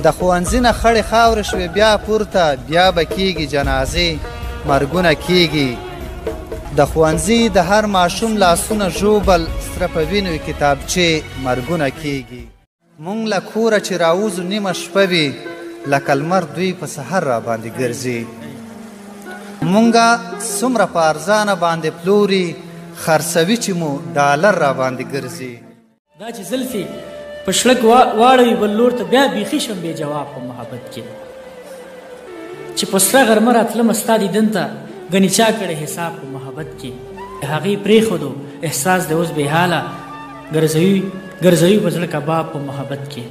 د ښوونځي نه خړې خاورې شوې بیا پورته بیا به کېږي جنازې مرګونه کېږي د ښوونځي د هر ماشوم لاسونه ژوبل سره په وینو کتابچې مرګونه کېږي مونږ له کوره چې راوځو نیمه شپه وي لکه لمر دوی په سحر را باندې ګرځي مونږه څومره په ارزانه باندې پلوري خرڅوي چې مو ډالر را باندې ګرځي دا چې زلفې په شړک واړوي بل لور ته بیا بیخي شم بې جواب په محبت کې چې په سره غرمه راتلمه ستا دیدن ته ګنې چا کړی حساب په محبت کې هغې پرېښودو احساس د اوس بېحاله ګرځوي په زړه کباب په محبت کې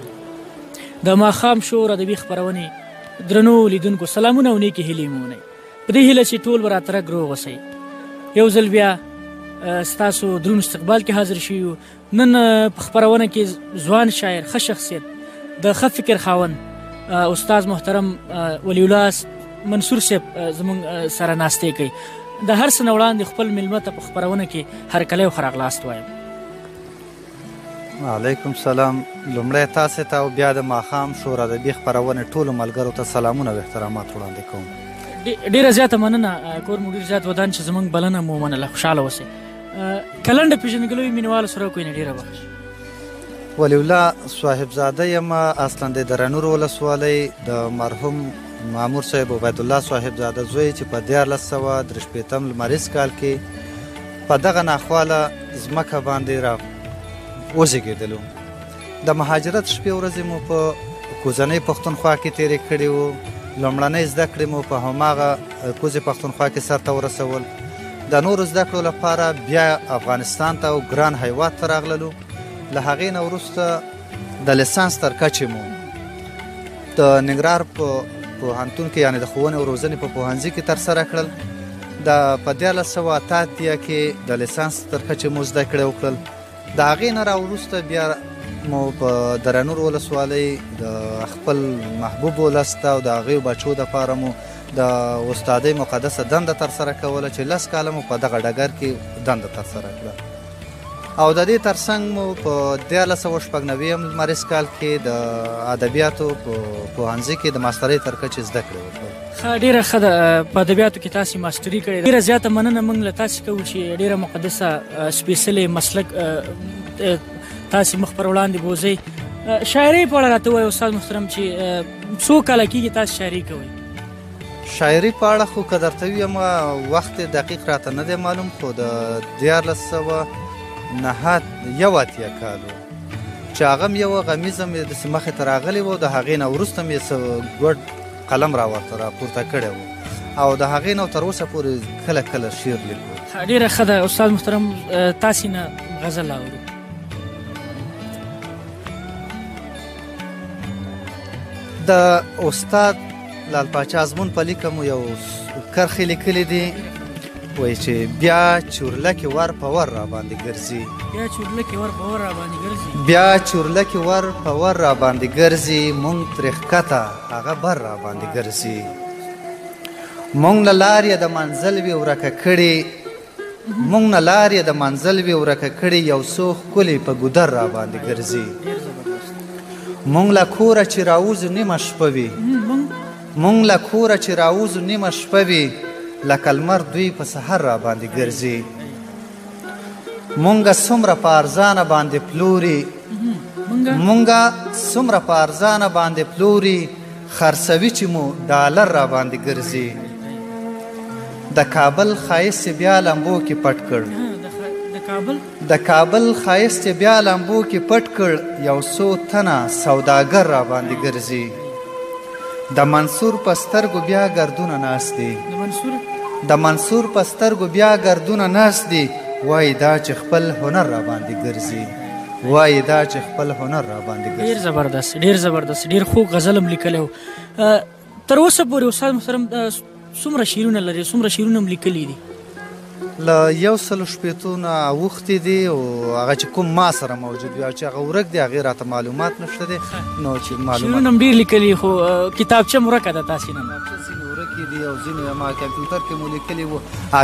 د ماښام شور ادبي خپرونې درنو لیدونکو سلامونه او نیکې هیلې مو ونئ په دې هیله چې ټول به راته رګ روغ اوسئ یو ځل بیا ستاسو دروند استقبال کې حاضر شوي یو نن په خپرونه کې ځوان شاعر ښه شخصیت د ښه فکر خاوند استاد محترم ولی الله منصور صاحب زموږ سره ناستې کوي د هر څه نه وړاندې خپل میلمه ته په خپرونه کې هرکلی او ښه راغلاست وایم وعلیکم سلام لومړی تاسې ته او بیا د ماښام شور ادبي خپرونې ټولو ملګرو ته سلامونه او احترامات وړاندې کوم ډېره زیاته مننه کور مو ډېر زیات ودان چې زموږ بلنه مو ومنله خوشحاله اوسئ کلنډه پېژندګلوي مینوالو سره وکړئ نه ډېره بخښ ولی الله صاحبزاده یم اصلا د درنور ولسوالۍ د مرحوم مامور صاحب عبید الله صاحبزاده زوی چې په 1963 لمریز کال کې په دغه ناخواله ځمکه باندې را وزېږېدلو د مهاجرت شپې ورځې مو په کوزنۍ پښتونخوا کې تېرې کړې وو لومړنۍ زده کړې مو په هماغه کوزې پښتونخوا کې سرته ورسول د نورو زده کړو لپاره بیا افغانستان ته او ګران هیواد ته راغللو له هغې نه وروسته د لیسانس تر کچې مو د ننګرهار په پوهنتون کې یعنې د ښوونې او روزنې په پوهنځي کې ترسره کړل په 1988 کې د لیسانس تر کچې مو زده کړې وکړل د هغې نه راوروسته بیا مو په درنور ولسوالۍ د خپل محبوب ولس ته او د هغې بچو دپاره مو د استادۍ مقدسه دنده ترسره کوله چې 10 کاله مو په دغه ډګر کې دنده ترسره کړه او د دې ترڅنګ مو په 1996 لمریز کال کې د ادبیاتو په پوهنځي کې د ماسترۍ تر کچې زده کړې وکړل ډېره ښه ده په ادبیاتو کې تاسې ماستري کړې ده ډېره زیاته مننه موږ له تاسې کوو چې ډېره مقدسه سپېڅلې مسلک تاسې مخ پر وړاندې بوځئ شاعرۍ په اړه راته ووایه استاد محترم چې څو کاله کېږي تاسې شاعري کوئ شاعري په اړه خو که درته ویم وخت دقیق راته نه دی معلوم خو د 1981 کال و چې هغه م یوه غمیزه مې داسې مخې ته راغلی و د هغې نه وروسته مې څه ګوډ قلم راورته راپورته کړی و او د هغې نه تر اوسه پورې کله کله شعر لیکو ډېره ښه ده استاد محترم تاسې نه غزل اورو د استاد لال پاچا ازمون په لیکه مو یو کرښې لیکلي دي وایي چې بیا چورلکې ور په ور را باندې ګرځي بیا چورلکې ور په ور را باندې ګرځي بیا چورلکې ور په ور را باندې ګرځي مونږ ترې ښکته هغه بر را باندې ګرځي مونږ نه لار یې د منزل وي ورکه کړي مونږ نه لار یې د منزل وي ورکه کړي یو څو ښکلې په ګودر را باندې ګرځي مونږ له کوره چې راوځو نیمه شپه وي مونږ له کوره چې راوځو نیمه شپه وي لکه لمر دوی په سحر را باندې ګرځي مونږه څومره په ارزانه باندې پلوري مونږه څومره په ارزانه باندې پلوري خرڅوي چې مو ډالر را باندې ګرځي د کابل ښایست بیا لمبو کې پټ کړ د کابل ښایست بیا لمبو کې پټ کړ یو څو تنه سوداګر را باندې ګرځي د منصور په سترګو بیا ګردونه ناست دي د منصور په سترګو بیا ګردونه ناست دي وایي دا چې خپل هنر را باندې ګرځي وایي دا چې خپل هنر را باندې ګرځي ډېر زبردست ډېر زبردست ډېر خوږ غزل هم لیکلی و تر اوسه پورې استاد محترم څومره شعرونه لري څومره شعرونه هم لیکلي دي له 160 نه اوښتي دي او هغه چې کوم ما سره موجود وي او چې هغه ورک دی هغې راته معلومات نشته دی نو چې معلومات شعرونه هم ډېر لیکلي خو کتابچه م ورکه ده تاسې نن ورکې کې دي او ځینې ما کمپیوټر کې مو لیکلي وو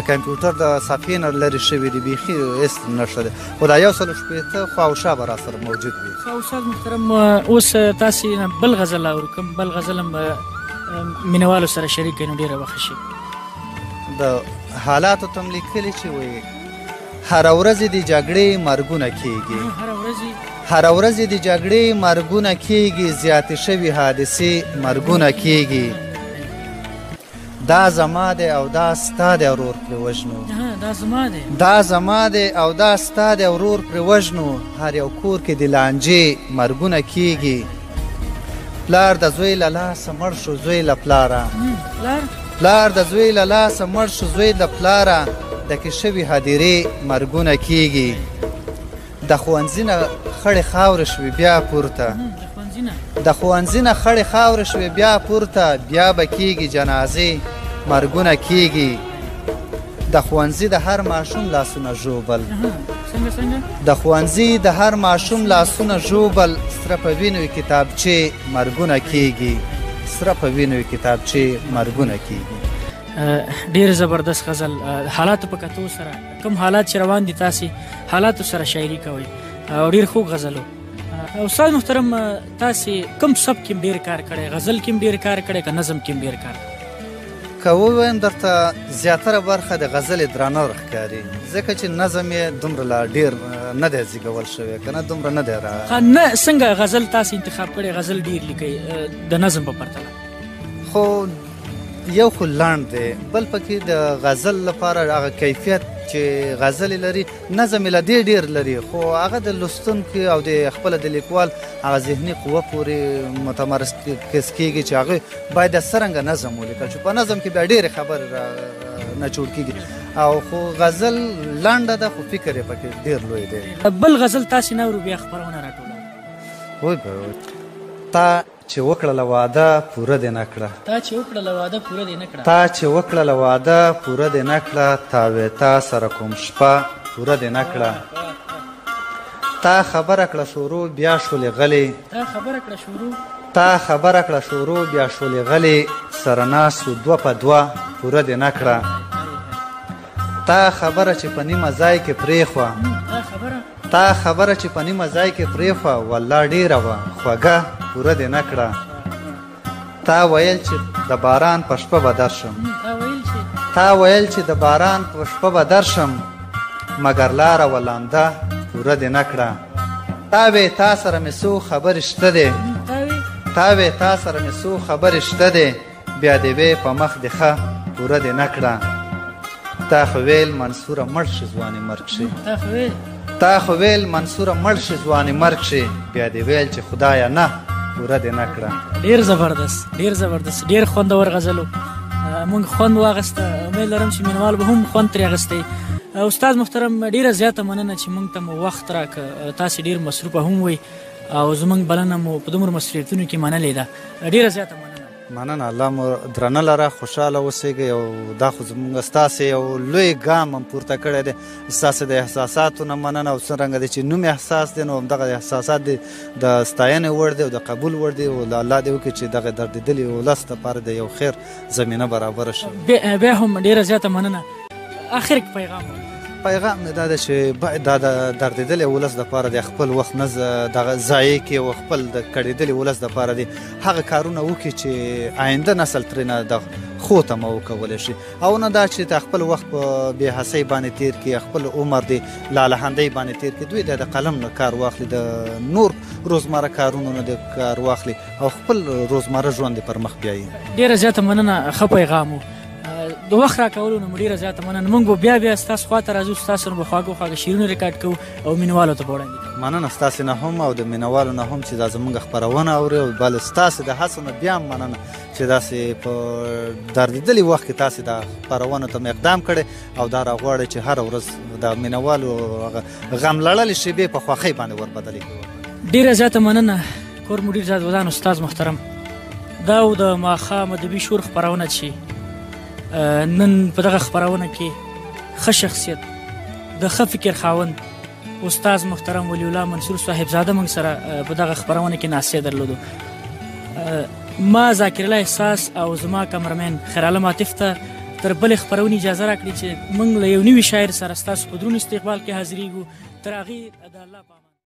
کمپیوټر د صفحې نه لرې شوي دي بیخي هېڅ نشته دی خو دا 160 خوا او شا به راسره موجود وي. ښه استاد محترم اوس تاسې نه بل غزل اورو کوم بل غزل هم مینوالو سره شریک کړئ نو ډېره به ښه شي. د حالاتو ته هم لیکلي چې وایي هره ورځ د جګړې مرګونه کېږي هره ورځ د جګړې مرګونه کېږي زیاتې شوي حادثې مرګونه کېږي دا زما دی او دا ستا دی ورور پرې وژنو دا زما دی او دا ستا دی ورور پرې وژنو هر یو کور کې د لانجې مرګونه کېږي پلار د زوی له لاسه مړ شو زوی له پلاره پلار د زوی له لاسه مړ شو زوی له پلاره ډکې شوي هدیرې مرګونه کېږي د ښوونځي نه خړې خاورې شوې بیا پورته د ښوونځي نه خړې خاورې شوې بیا پورته بیا به کېږي جنازې مرګونه کېږي د ښوونځي د هر ماشوم لاسونه ژوبل د ښوونځي د هر ماشوم لاسونه ژوبل سره په وینو کتابچې مرګونه کېږي سره په وینو کتابچې مرګونه کېږي. ډېر زبردست غزل حالاتو په کتو سره کوم حالات چې روان دي تاسې حالاتو سره شاعري کوئ او ډېر خوږ غزل و. استاد محترم تاسې کوم سب کې هم ډېر کار کړی غزل کې هم ډېر کار کړی که نظم کې هم ډېر کار که ووایم درته زیاتره برخه د غزلې درانه ښکاري ځکه چې نظم یې دومره لا ډېر نه دی زیږول شوی که نه دومره نه دی نه څنګه غزل تاسې انتخاب کړی غزل ډېر لیکئ د نظم په پرتله خو یو خو لنډ دی بل پکې د غزل لپاره هغه کیفیت چې غزل لري نظم یې له دې ډېر لري خو هغه د لوستونکي او د خپله د لیکوال هغه ذهني قوه پورې متمرکز کېږي چې هغه باید څرنګه نظم ولیکل چې په نظم کې بیا ډېرې خبرې نه جوړ کېږي او خو غزل لنډه ده خو فکر یې پکې ډېر لوی دی. بل غزل تاسې نه اورو بیا خپرونه راټوله وای تا چې وکړله واده پوره دې نه کړه تا چې وکړله واده پوره دې نه کړه تا چې وکړله واده پوره دې نه کړه تاوېتا سره کوم شپه پوره دې نه کړه تا خبره کړه شروع بیا شولې غلې تا خبره کړه شروع بیا شولې غلې سره ناستو دوه په دوه پوره دې نه کړه تا خبره چې په نیمه ځای کې پرېښوه تا خبره چې په نیمه ځای کې پرېښوه والله ډېره وه خوږه پوره دې نه کړه تا ویل چې د باران په شپه به درشم په شپه به درشم مګر لاره ولانده پوره دې نه کړه تا سره مې څو خبرې شته دی بیا دې وې په مخ دې ښه پوره دې نه کړه تا خو ویل منصوره مړ شي ځوانې مرګ شي مرګ شي بیا دې ویل چې خدایه نه پوره دې نه کړه. ډېر زبردست ډېر خوندور غزل و مونږ خوند واغسته امید لرم چې مینوال به هم خوند ترې اخیستی. استاد محترم ډېره زیاته مننه چې مونږ ته مو وخت راکړه تاسې ډېر مصروفه هم وئ او زمونږ بلنه مو په دومره مصروفیتونو کې منلې ده ډېره زیاته مننه الله مو درنه لره خوشحاله اوسئ او دا خو زموږ ستاسې یو لوی ګام هم پورته کړی دی ستاسې د احساساتو نه مننه او څرنګه دی چې نوم احساس دی نو همدغه احساسات دی د ستاینې وړ دی او د قبول وړ دی او الله دې وکړي چې دغه دردېدلي ولس دپاره د یو خیر زمینه برابره شي. بیا هم ډېره زیاته مننه. اخر کې پیغام مې دا ده چې باید دا د دردېدلي ولس دپاره د خپل وخت نه دغه ضایع کړي او خپل د کړېدلي ولس دپاره دي هغه کارونه وکړي چې آینده نسل ترېنه د ښو تمه وکولی شي او نه دا چې د خپل وخت په بېحسۍ باندې تېر کړي خپل عمر د لالهندۍ باندې تېر کړي دوی د قلم نه کار واخلي د نور روزمره کارونو نه د کار واخلي او خپل روزمره ژوند پر مخ بیایي. ډېره زیاته مننه ښه پیغام و د وخت راکولو نه مو ډېره زیاته مننه. موږ به بیا ستاسو خواته راځو ستاسو سره به خواږه شعرونه ریکارډ کوو او مینوالو ته به وړاندې کوو. مننه ستاسې نه هم او د مینوالو نه هم چې دا زموږ خپرونه اوري او بل ستاسې د هڅو نه بیا هم مننه چې داسې په دردېدلي وخت کې تاسې دا خپرونو ته اقدام کړی او دا راغواړئ چې هره ورځ د مینوالو غم لړلې شیبې په خوښۍ باندې وربدلې کړو. ډېره زیاته مننه کور مدیر زاد ودان استاد محترم. دا و د ماښام ادبي شور خپرونه چې نن په دغه خپرونه کې ښه شخصیت د ښه فکر خاوند استاد محترم ولی الله منصور صاحبزاده موږ سره په دغه خپرونه کې ناستې درلودو. ما ذاکر الله احساس او زما کامرمین خیرعالم عاطف ته تر بلې خپرونې اجازه راکړي چې موږ له یو نوي شاعر سره ستاسو په درون استقبال کې حاضرېږو. تر هغې د الله په امان.